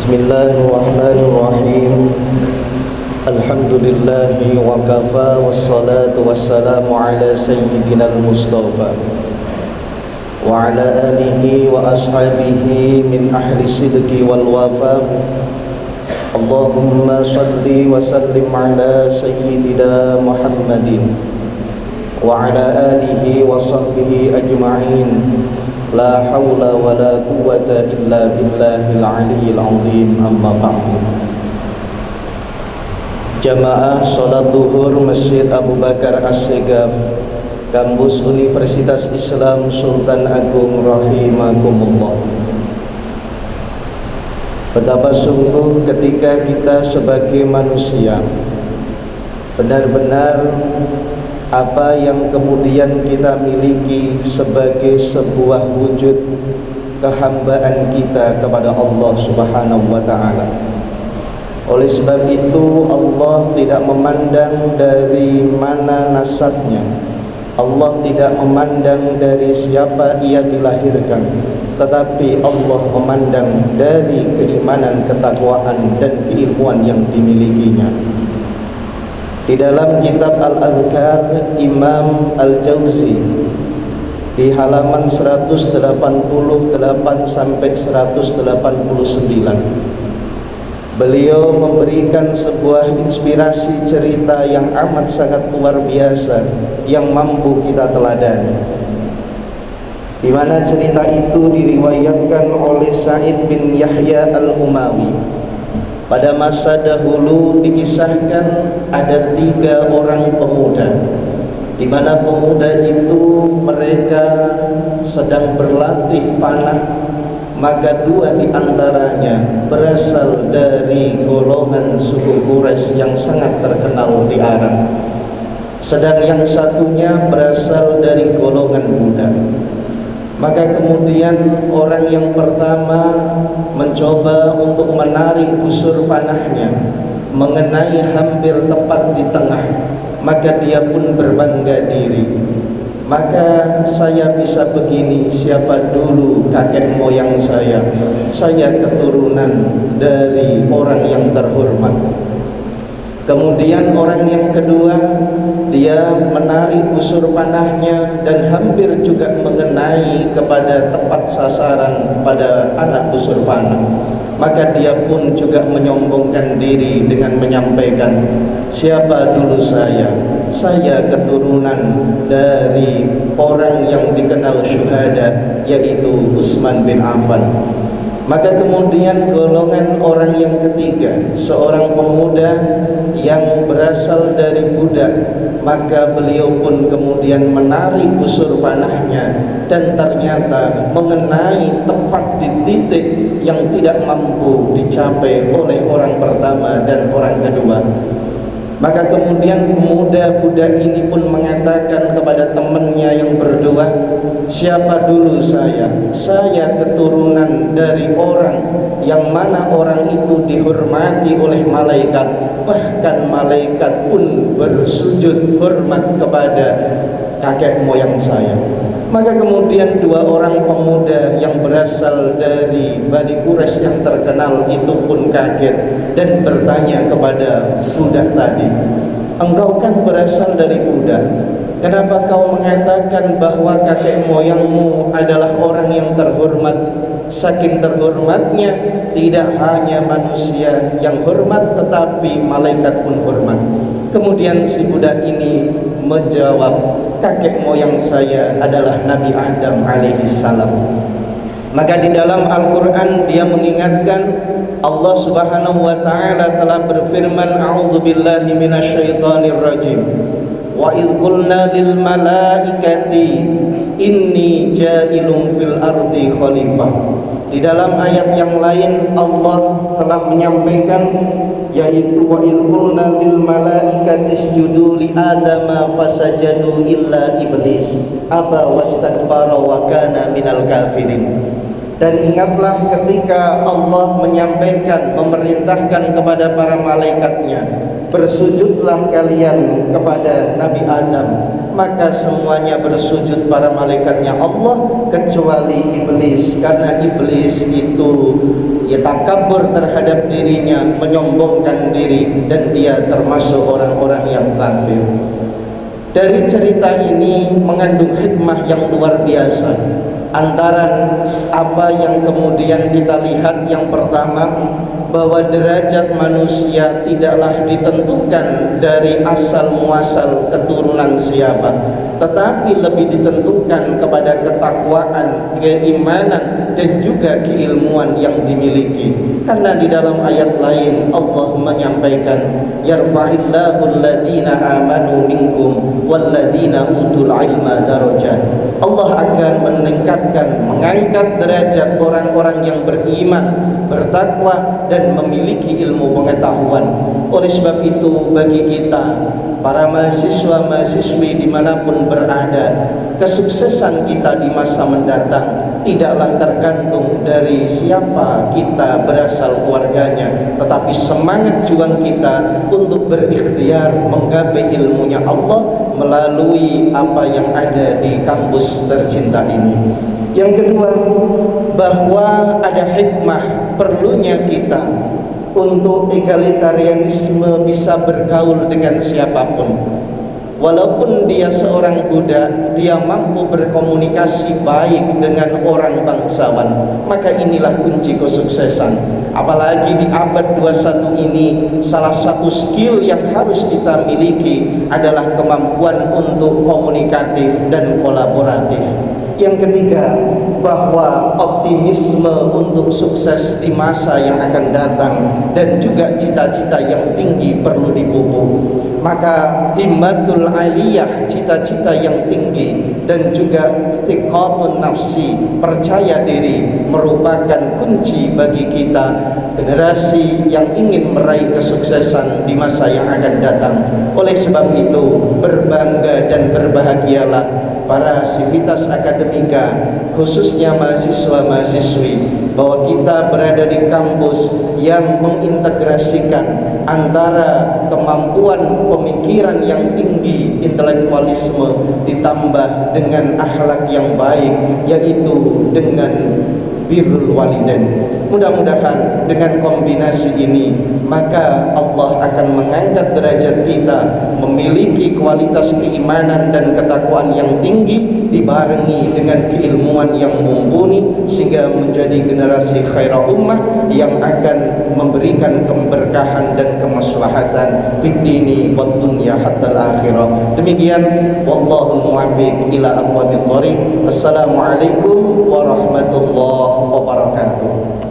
Bismillahirrahmanirrahim. Alhamdulillahi wa kafa wassalatu wassalamu ala sayyidina al-mustafa wa ala alihi wa ashabihi min ahli sidqi wal wafa. Allahumma salli wa sallim ala sayyidina Muhammadin wa ala alihi wa sahbihi ajma'in. La hawla wa la quwwata illa billahil aliyyil azim. Amma ba'du. Jamaah salat zuhur Masjid Abu Bakar As-Segaf, Kampus Universitas Islam Sultan Agung rahimakumullah. Betapa sungguh ketika kita sebagai manusia benar-benar apa yang kemudian kita miliki sebagai sebuah wujud kehambaan kita kepada Allah Subhanahu wa ta'ala. Oleh sebab itu Allah tidak memandang dari mana nasabnya, Allah tidak memandang dari siapa ia dilahirkan, tetapi Allah memandang dari keimanan, ketakwaan dan keilmuan yang dimilikinya. Di dalam kitab Al-Adhkar, Imam Al-Jauzi di halaman 188 sampai 189, beliau memberikan sebuah inspirasi cerita yang amat sangat luar biasa yang mampu kita teladani, di mana cerita itu diriwayatkan oleh Sa'id bin Yahya Al-Umawi. Pada masa dahulu dikisahkan ada 3 orang pemuda, di mana pemuda itu mereka sedang berlatih panah, maka 2 di antaranya berasal dari golongan suku Quraisy yang sangat terkenal di Arab, sedang yang satunya berasal dari golongan Buddha. Maka kemudian orang yang pertama mencoba untuk menarik busur panahnya mengenai hampir tepat di tengah, maka dia pun berbangga diri. Maka saya bisa begini, siapa dulu kakek moyang saya keturunan dari orang yang terhormat. Kemudian orang yang kedua, dia menarik busur panahnya dan hampir juga mengenai kepada tepat sasaran pada anak busur panah. Maka dia pun juga menyombongkan diri dengan menyampaikan, siapa dulu saya keturunan dari orang yang dikenal syuhada, yaitu Utsman bin Affan. Maka kemudian golongan orang yang ketiga, seorang pemuda yang berasal dari Buddha, maka beliau pun kemudian menarik busur panahnya dan ternyata mengenai tepat di titik yang tidak mampu dicapai oleh orang pertama dan orang kedua. Maka kemudian pemuda Buddha ini pun mengatakan kepada temannya yang berdua, siapa dulu saya keturunan dari orang yang mana orang itu dihormati oleh malaikat, bahkan malaikat pun bersujud hormat kepada kakek moyang saya. Maka kemudian 2 orang pemuda yang berasal dari Bani Quraisy yang terkenal itu pun kaget dan bertanya kepada budak tadi, engkau kan berasal dari Buddha, kenapa kau mengatakan bahwa kakek moyangmu adalah orang yang terhormat? Saking terhormatnya, tidak hanya manusia yang hormat, tetapi malaikat pun hormat. Kemudian si budak ini menjawab, kakek moyang saya adalah Nabi Adam alaihi salam. Maka di dalam Al-Quran dia mengingatkan, Allah Subhanahu wa ta'ala telah berfirman, a'udzubillahi minasyaitonir rajim, wa idh qulna lil malaikati inni ja'ilun fil ardi khalifah. Di dalam ayat yang lain Allah telah menyampaikan, yaitu wa idh qulna lil malaikati isjudu li adama fasajadu illa iblis aba wastakbara wa kana minal kafirin. Dan ingatlah ketika Allah menyampaikan, memerintahkan kepada para malaikatnya, bersujudlah kalian kepada Nabi Adam, maka semuanya bersujud para malaikatnya Allah kecuali iblis, karena iblis itu dia takabur terhadap dirinya, menyombongkan diri, dan dia termasuk orang-orang yang kafir. Dari cerita ini mengandung hikmah yang luar biasa. Antara apa yang kemudian kita lihat, yang pertama, bahwa derajat manusia tidaklah ditentukan dari asal muasal keturunan siapa, tetapi lebih ditentukan kepada ketakwaan, keimanan, dan juga keilmuan yang dimiliki. Karena di dalam ayat lain Allah menyampaikan, yarfa'illahu alladhina amanu minkum walladhina utul ilma darajat. Allah akan meningkatkan, mengangkat derajat orang-orang yang beriman, bertakwa, dan memiliki ilmu pengetahuan. Oleh sebab itu, bagi kita para mahasiswa-mahasiswi dimanapun berada, kesuksesan kita di masa mendatang tidaklah tergantung dari siapa kita berasal keluarganya, tetapi semangat juang kita untuk berikhtiar menggapai ilmunya Allah melalui apa yang ada di kampus tercinta ini. Yang kedua, bahwa ada hikmah perlunya kita untuk egalitarianisme bisa bergaul dengan siapapun. Walaupun dia seorang budak, dia mampu berkomunikasi baik dengan orang bangsawan, maka inilah kunci kesuksesan. Apalagi di abad 21 ini, salah satu skill yang harus kita miliki adalah kemampuan untuk komunikatif dan kolaboratif. Yang ketiga, bahwa optimisme untuk sukses di masa yang akan datang dan juga cita-cita yang tinggi perlu dipupuk. Maka himmatul aliyah, cita-cita yang tinggi, dan juga thiqatun nafsi, percaya diri, merupakan kunci bagi kita, generasi yang ingin meraih kesuksesan di masa yang akan datang. Oleh sebab itu, berbangga dan berbahagialah para sivitas akademika, khususnya mahasiswa-mahasiswi, bahwa kita berada di kampus yang mengintegrasikan antara kemampuan pemikiran yang tinggi, intelektualisme, ditambah dengan akhlak yang baik, yaitu dengan birrul walidain. Mudah-mudahan dengan kombinasi ini, maka Allah akan mengangkat derajat kita, memiliki kualitas keimanan dan ketakwaan yang tinggi, dibarengi dengan keilmuan yang mumpuni, sehingga menjadi generasi khairah ummah yang akan memberikan keberkahan dan kemaslahatan fid dini wad dunya hatta al-akhirah. Demikian, wallahul muwaffiq ila aqwamit thoriq. Assalamualaikum warahmatullahi wabarakatuh.